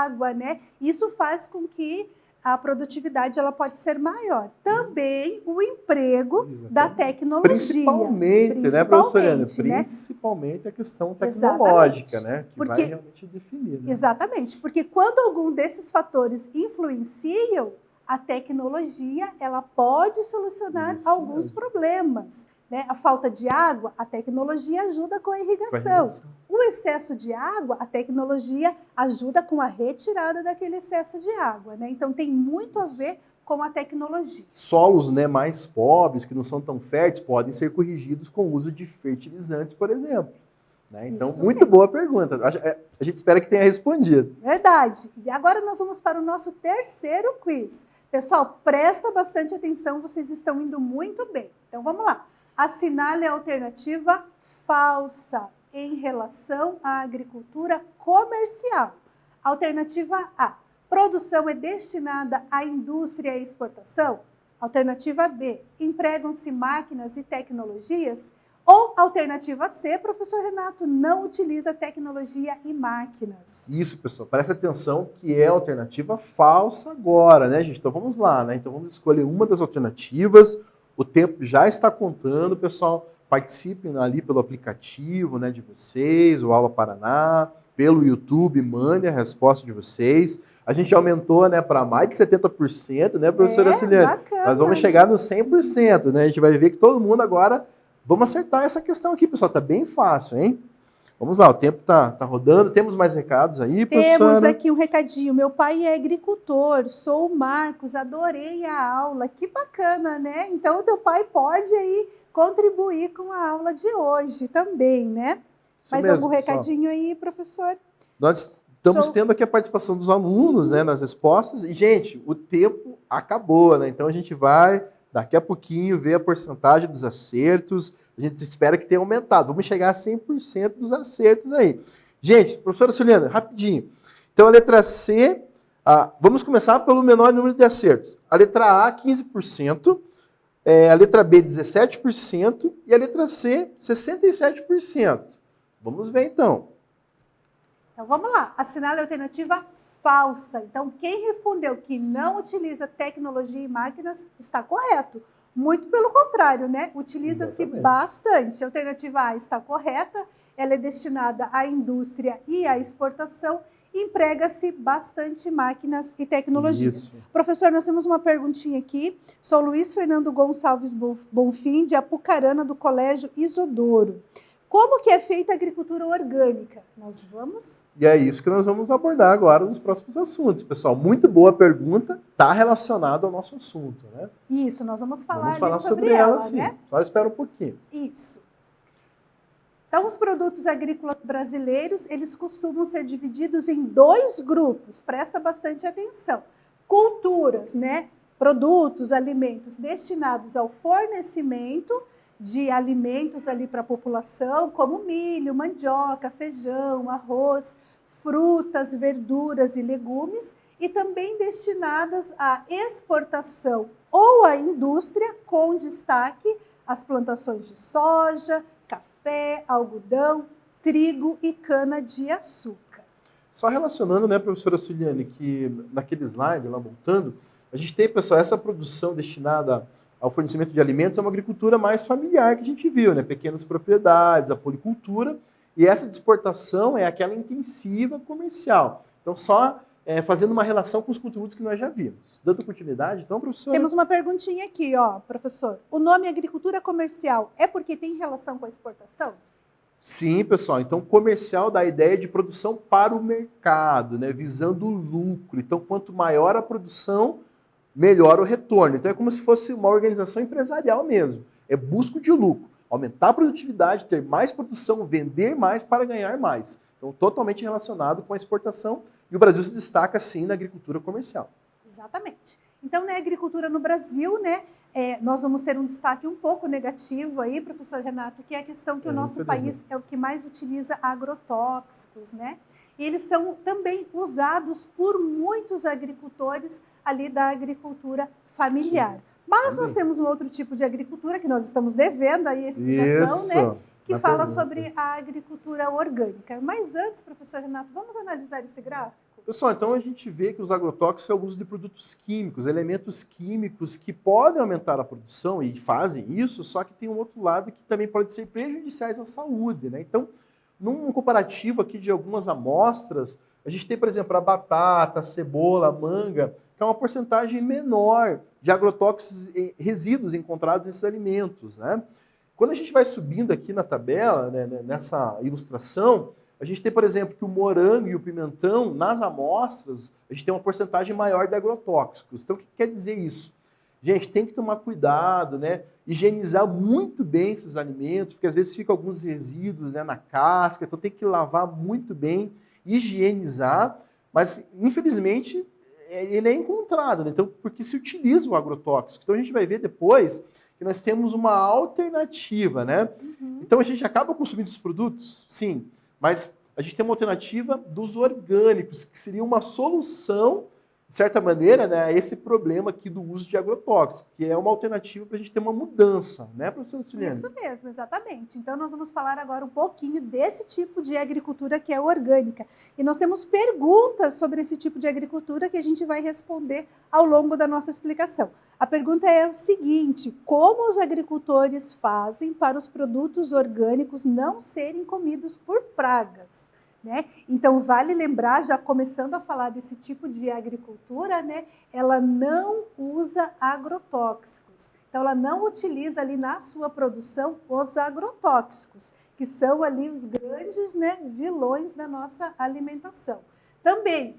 [SPEAKER 1] água, né? Isso faz com que a produtividade ela pode ser maior. Também o emprego da tecnologia.
[SPEAKER 2] Principalmente, né, professora Ana? Principalmente a questão tecnológica, né? Que vai realmente definir. Né?
[SPEAKER 1] Exatamente, porque quando algum desses fatores influenciam, a tecnologia ela pode solucionar alguns problemas. Né? A falta de água, a tecnologia ajuda com a irrigação. O excesso de água, a tecnologia ajuda com a retirada daquele excesso de água. Né? Então, tem muito a ver com a tecnologia. Solos,
[SPEAKER 2] né, mais pobres, que não são tão férteis, podem ser corrigidos com o uso de fertilizantes, por exemplo. Né? Então, muito boa pergunta. A gente espera que tenha respondido.
[SPEAKER 1] Verdade. E agora nós vamos para o nosso terceiro quiz. Pessoal, presta bastante atenção, vocês estão indo muito bem. Então, vamos lá. Assinale a alternativa falsa em relação à agricultura comercial. Alternativa A. Produção é destinada à indústria e exportação? Alternativa B. Empregam-se máquinas e tecnologias? Ou alternativa C, professor Renato, não utiliza tecnologia e máquinas?
[SPEAKER 2] Isso, pessoal. Presta atenção que é a alternativa falsa agora, né, gente? Então vamos lá, né? Então vamos escolher uma das alternativas. O tempo já está contando, pessoal. Participem ali pelo aplicativo, né, de vocês, o Aula Paraná, pelo YouTube, mandem a resposta de vocês. A gente aumentou, né, para mais de 70%, né, professora Ciliane?
[SPEAKER 1] Bacana.
[SPEAKER 2] Nós vamos chegar no 100%, né? A gente vai ver que todo mundo agora... Vamos acertar essa questão aqui, pessoal. Tá bem fácil, hein? Vamos lá, o tempo tá rodando. Temos mais recados aí, professora?
[SPEAKER 1] Temos aqui um recadinho. Meu pai é agricultor, sou o Marcos, adorei a aula. Que bacana, né? Então, o teu pai pode aí contribuir com a aula de hoje também, né? Mais algum recadinho aí, professor?
[SPEAKER 2] Nós estamos tendo aqui a participação dos alunos, né, nas respostas. E, gente, o tempo acabou, né? Então, a gente vai... Daqui a pouquinho ver a porcentagem dos acertos. A gente espera que tenha aumentado. Vamos chegar a 100% dos acertos aí. Gente, professora Suliana, rapidinho. Então, a letra C, vamos começar pelo menor número de acertos. A letra A, 15%. A letra B, 17%. E a letra C, 67%. Vamos ver, então.
[SPEAKER 1] Então, vamos lá. Assinale a alternativa falsa. Então, quem respondeu que não utiliza tecnologia e máquinas está correto. Muito pelo contrário, né? Utiliza-se bastante. A alternativa A está correta, ela é destinada à indústria e à exportação, emprega-se bastante máquinas e tecnologias. Isso. Professor, nós temos uma perguntinha aqui. Sou Luiz Fernando Gonçalves Bonfim, de Apucarana, do Colégio Isidoro. Como que é feita a agricultura orgânica? Nós vamos...
[SPEAKER 2] E é isso que nós vamos abordar agora nos próximos assuntos, pessoal. Muito boa pergunta, está relacionado ao nosso assunto, né?
[SPEAKER 1] Isso, nós vamos falar sobre ela,
[SPEAKER 2] sim.
[SPEAKER 1] Né?
[SPEAKER 2] Só espera um pouquinho.
[SPEAKER 1] Isso. Então, os produtos agrícolas brasileiros, eles costumam ser divididos em dois grupos. Presta bastante atenção. Culturas, né? Produtos, alimentos destinados ao fornecimento de alimentos ali para a população, como milho, mandioca, feijão, arroz, frutas, verduras e legumes, e também destinadas à exportação ou à indústria, com destaque às plantações de soja, café, algodão, trigo e cana-de-açúcar.
[SPEAKER 2] Só relacionando, né, professora Suliane, que naquele slide, lá voltando, a gente tem, pessoal, essa produção destinada ao fornecimento de alimentos é uma agricultura mais familiar que a gente viu, né? Pequenas propriedades, a policultura, e essa de exportação é aquela intensiva comercial. Então, só fazendo uma relação com os conteúdos que nós já vimos. Dando continuidade, então, professora?
[SPEAKER 1] Temos uma perguntinha aqui, ó, professor. O nome agricultura comercial é porque tem relação com a exportação?
[SPEAKER 2] Sim, pessoal. Então, comercial dá a ideia de produção para o mercado, né? Visando o lucro. Então, quanto maior a produção, melhor o retorno. Então é como se fosse uma organização empresarial mesmo. É busca de lucro, aumentar a produtividade, ter mais produção, vender mais para ganhar mais. Então totalmente relacionado com a exportação, e o Brasil se destaca sim na agricultura comercial.
[SPEAKER 1] Exatamente. Então, na agricultura no Brasil, né, nós vamos ter um destaque um pouco negativo aí, professor Renato, que é a questão que o nosso país é o que mais utiliza agrotóxicos, né? E eles são também usados por muitos agricultores ali da agricultura familiar. Sim, mas também. Nós temos um outro tipo de agricultura que nós estamos devendo aí a explicação, né? Que fala sobre a agricultura orgânica. Mas antes, professor Renato, vamos analisar esse gráfico?
[SPEAKER 2] Pessoal, então a gente vê que os agrotóxicos é o uso de produtos químicos, elementos químicos que podem aumentar a produção e fazem isso, só que tem um outro lado que também pode ser prejudiciais à saúde, né? Então, num comparativo aqui de algumas amostras, a gente tem, por exemplo, a batata, a cebola, a manga, que é uma porcentagem menor de agrotóxicos e resíduos encontrados nesses alimentos, né? Quando a gente vai subindo aqui na tabela, né, nessa ilustração, a gente tem, por exemplo, que o morango e o pimentão, nas amostras, a gente tem uma porcentagem maior de agrotóxicos. Então, o que quer dizer isso? Gente, tem que tomar cuidado, né? Higienizar muito bem esses alimentos, porque às vezes ficam alguns resíduos, né, na casca, então tem que lavar muito bem, higienizar, mas infelizmente ele é encontrado, né? Então, porque se utiliza o agrotóxico. Então a gente vai ver depois que nós temos uma alternativa, né? Então a gente acaba consumindo esses produtos? Sim, mas a gente tem uma alternativa dos orgânicos, que seria uma solução, de certa maneira, né, a esse problema aqui do uso de agrotóxicos, que é uma alternativa para a gente ter uma mudança, né, professora Suliane?
[SPEAKER 1] Isso mesmo, exatamente. Então, nós vamos falar agora um pouquinho desse tipo de agricultura que é orgânica. E nós temos perguntas sobre esse tipo de agricultura que a gente vai responder ao longo da nossa explicação. A pergunta é o seguinte: como os agricultores fazem para os produtos orgânicos não serem comidos por pragas? Né? Então, vale lembrar, já começando a falar desse tipo de agricultura, né, ela não usa agrotóxicos. Então, ela não utiliza ali na sua produção os agrotóxicos, que são ali os grandes, né, vilões da nossa alimentação. Também,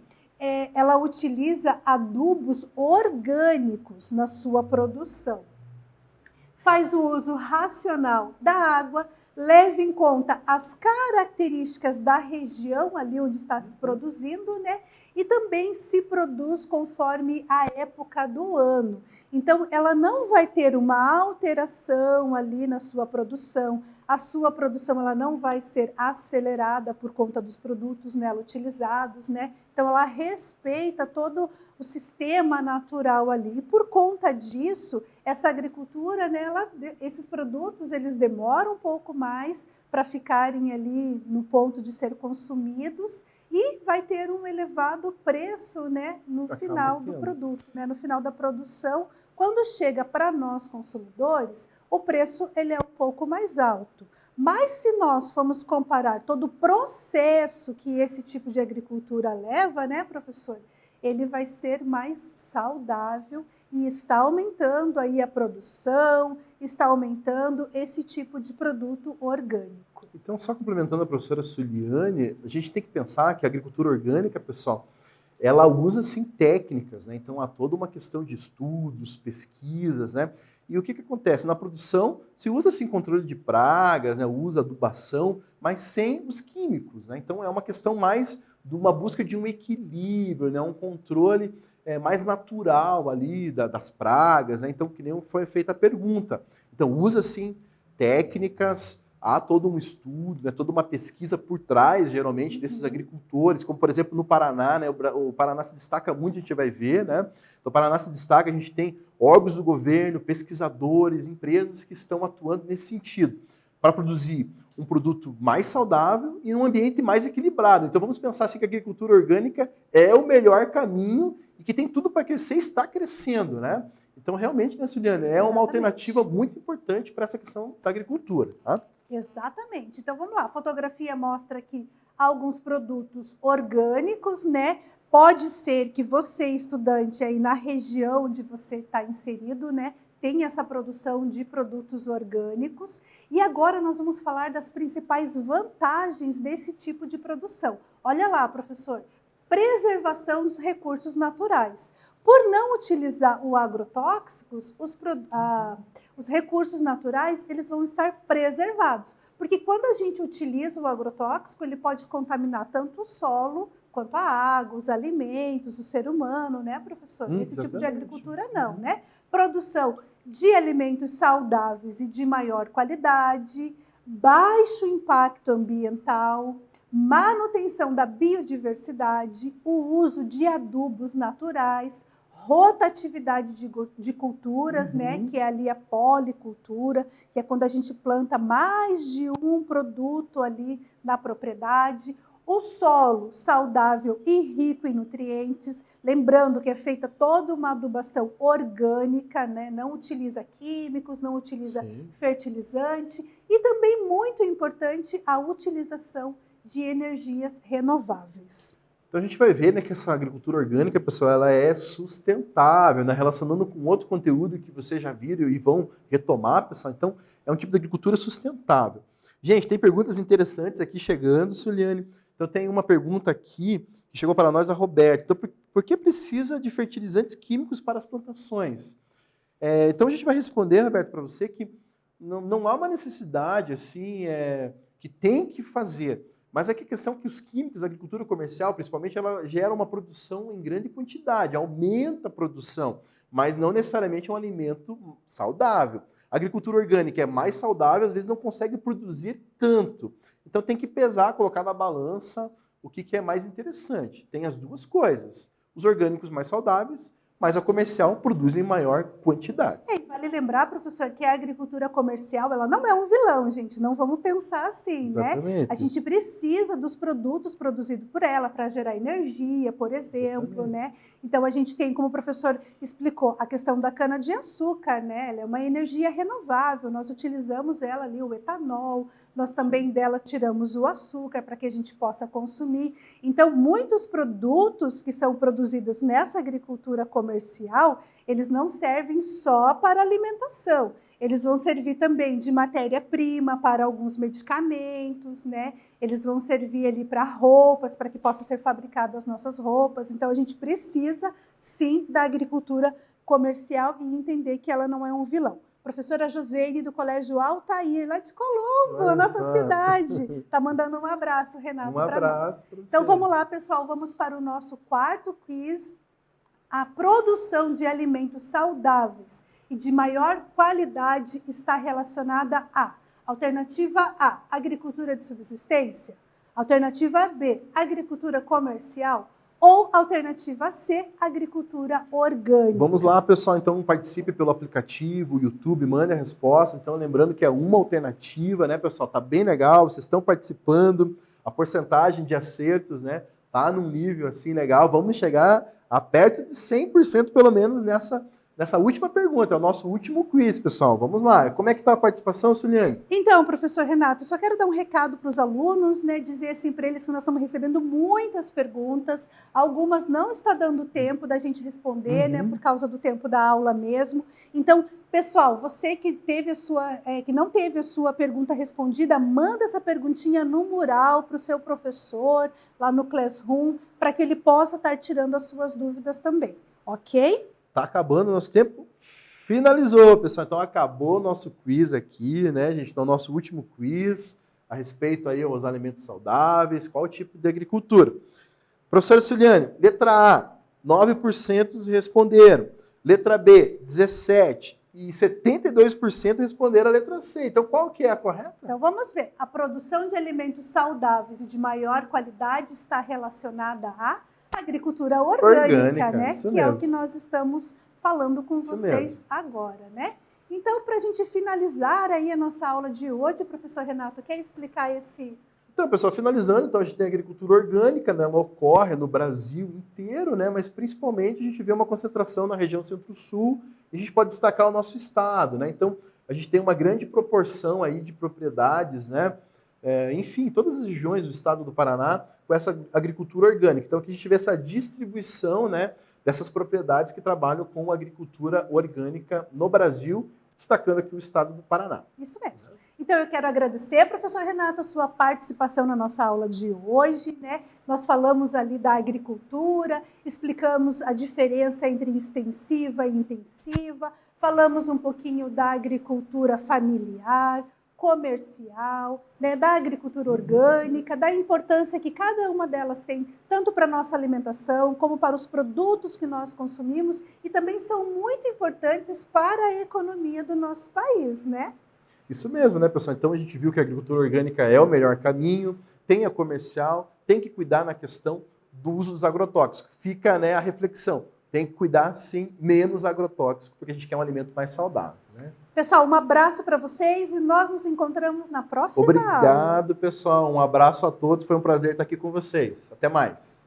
[SPEAKER 1] ela utiliza adubos orgânicos na sua produção. Faz o uso racional da água, leve em conta as características da região ali onde está se produzindo, né? E também se produz conforme a época do ano. Então, ela não vai ter uma alteração ali na sua produção. A sua produção ela não vai ser acelerada por conta dos produtos nela utilizados, né? Então, ela respeita todo o sistema natural ali. E por conta disso, essa agricultura, né, esses produtos, eles demoram um pouco mais para ficarem ali no ponto de ser consumidos e vai ter um elevado preço, né, no final do produto, né, no final da produção. Quando chega para nós consumidores, o preço ele é um pouco mais alto. Mas se nós formos comparar todo o processo que esse tipo de agricultura leva, né, professor, ele vai ser mais saudável e está aumentando aí a produção, está aumentando esse tipo de produto orgânico.
[SPEAKER 2] Então, só complementando a professora Suliane, a gente tem que pensar que a agricultura orgânica, pessoal, ela usa, sim, técnicas, né? Então, há toda uma questão de estudos, pesquisas, né? E o que acontece? Na produção, se usa, sim, controle de pragas, né? Usa adubação, mas sem os químicos, né? Então, é uma questão mais de uma busca de um equilíbrio, né? Um controle mais natural ali das pragas, né? Então, que nem foi feita a pergunta. Então, usa, sim, técnicas. Há todo um estudo, né, toda uma pesquisa por trás, geralmente, desses agricultores, como, por exemplo, no Paraná, né, o Paraná se destaca muito, a gente vai ver, né? Então, o Paraná se destaca, a gente tem órgãos do governo, pesquisadores, empresas que estão atuando nesse sentido, para produzir um produto mais saudável e um ambiente mais equilibrado. Então, vamos pensar assim que a agricultura orgânica é o melhor caminho e que tem tudo para crescer e está crescendo, né? Então, realmente, né, Suliane, é uma alternativa muito importante para essa questão da agricultura, tá?
[SPEAKER 1] Exatamente. Então, vamos lá. A fotografia mostra aqui alguns produtos orgânicos, né? Pode ser que você, estudante, aí na região onde você está inserido, né, tenha essa produção de produtos orgânicos. E agora nós vamos falar das principais vantagens desse tipo de produção. Olha lá, professor. Preservação dos recursos naturais. Por não utilizar o agrotóxicos, os recursos naturais eles vão estar preservados. Porque quando a gente utiliza o agrotóxico, ele pode contaminar tanto o solo quanto à água, os alimentos, o ser humano, né, professor? Esse tipo de agricultura não, né? Produção de alimentos saudáveis e de maior qualidade, baixo impacto ambiental, manutenção da biodiversidade, o uso de adubos naturais, rotatividade de culturas, né, que é ali a policultura, que é quando a gente planta mais de um produto ali na propriedade, o solo saudável e rico em nutrientes, lembrando que é feita toda uma adubação orgânica, né, não utiliza químicos, não utiliza fertilizante, e também muito importante a utilização de energias renováveis.
[SPEAKER 2] Então a gente vai ver, né, que essa agricultura orgânica, pessoal, ela é sustentável, né, relacionando com outro conteúdo que vocês já viram e vão retomar, pessoal. Então é um tipo de agricultura sustentável. Gente, tem perguntas interessantes aqui chegando, Suliane. Então tem uma pergunta aqui que chegou para nós da Roberta. Então, por que precisa de fertilizantes químicos para as plantações? Então a gente vai responder, Roberto, para você que não há uma necessidade assim que tem que fazer. Mas é que a questão é que os químicos, a agricultura comercial, principalmente, ela gera uma produção em grande quantidade, aumenta a produção, mas não necessariamente é um alimento saudável. A agricultura orgânica é mais saudável, às vezes não consegue produzir tanto. Então tem que pesar, colocar na balança o que é mais interessante. Tem as duas coisas. Os orgânicos mais saudáveis, mas a comercial produz em maior quantidade.
[SPEAKER 1] Vale lembrar, professor, que a agricultura comercial ela não é um vilão, gente. Não vamos pensar assim,
[SPEAKER 2] Exatamente.
[SPEAKER 1] né? A gente precisa dos produtos produzidos por ela para gerar energia, por exemplo, né? Então a gente tem, como o professor explicou, a questão da cana-de-açúcar, né? Ela é uma energia renovável. Nós utilizamos ela ali, o etanol. Nós também dela tiramos o açúcar para que a gente possa consumir. Então, muitos produtos que são produzidos nessa agricultura comercial, eles não servem só para alimentação. Eles vão servir também de matéria-prima para alguns medicamentos, né? Eles vão servir ali para roupas, para que possa ser fabricado as nossas roupas. Então, a gente precisa, sim, da agricultura comercial e entender que ela não é um vilão. Professora Joseine, do Colégio Altair, lá de Colombo, nossa cidade. Está mandando um abraço, Renato, para nós. Então, vamos lá, pessoal. Vamos para o nosso quarto quiz. A produção de alimentos saudáveis e de maior qualidade está relacionada a alternativa A, agricultura de subsistência, alternativa B, agricultura comercial ou alternativa C, agricultura orgânica.
[SPEAKER 2] Vamos lá, pessoal, então participe pelo aplicativo, YouTube, mande a resposta. Então, lembrando que é uma alternativa, né, pessoal? Tá bem legal, vocês estão participando, a porcentagem de acertos, né, tá num nível assim legal. Vamos chegar a perto de 100% pelo menos nessa última pergunta, é o nosso último quiz, pessoal. Vamos lá. Como é que está a participação, Suliane?
[SPEAKER 1] Então, professor Renato, só quero dar um recado para os alunos, né, dizer assim para eles que nós estamos recebendo muitas perguntas, algumas não está dando tempo da gente responder, né, por causa do tempo da aula mesmo. Então, pessoal, você que teve que não teve a sua pergunta respondida, manda essa perguntinha no mural para o seu professor, lá no Classroom, para que ele possa estar tirando as suas dúvidas também, ok?
[SPEAKER 2] Tá acabando o nosso tempo. Finalizou, pessoal. Então acabou o nosso quiz aqui, né, gente? Então, nosso último quiz a respeito aí aos alimentos saudáveis, qual tipo de agricultura. Professora Suliane, letra A, 9% responderam. Letra B, 17%. E 72% responderam a letra C. Então, qual que é a correta?
[SPEAKER 1] Então, vamos ver. A produção de alimentos saudáveis e de maior qualidade está relacionada à agricultura orgânica, né? Que mesmo. É o que nós estamos falando com isso vocês mesmo. Agora, né? Então, para a gente finalizar aí a nossa aula de hoje, professor Renato, quer explicar esse...
[SPEAKER 2] Então, pessoal, finalizando, então a gente tem a agricultura orgânica, né? Ela ocorre no Brasil inteiro, né? Mas principalmente a gente vê uma concentração na região centro-sul e a gente pode destacar o nosso estado, né? Então, a gente tem uma grande proporção aí de propriedades, né? Enfim, todas as regiões do estado do Paraná com essa agricultura orgânica. Então, aqui a gente vê essa distribuição, né, dessas propriedades que trabalham com agricultura orgânica no Brasil, destacando aqui o estado do Paraná.
[SPEAKER 1] Isso mesmo. Então, eu quero agradecer, professor Renato, a sua participação na nossa aula de hoje, né? Nós falamos ali da agricultura, explicamos a diferença entre extensiva e intensiva, falamos um pouquinho da agricultura familiar, comercial, né, da agricultura orgânica, da importância que cada uma delas tem, tanto para a nossa alimentação, como para os produtos que nós consumimos, e também são muito importantes para a economia do nosso país, né?
[SPEAKER 2] Isso mesmo, né, pessoal? Então a gente viu que a agricultura orgânica é o melhor caminho, tem a comercial, tem que cuidar na questão do uso dos agrotóxicos. Fica, né, a reflexão. Tem que cuidar, sim, menos agrotóxico, porque a gente quer um alimento mais saudável, né?
[SPEAKER 1] Pessoal, um abraço para vocês e nós nos encontramos na próxima aula.
[SPEAKER 2] Obrigado, pessoal. Um abraço a todos. Foi um prazer estar aqui com vocês. Até mais.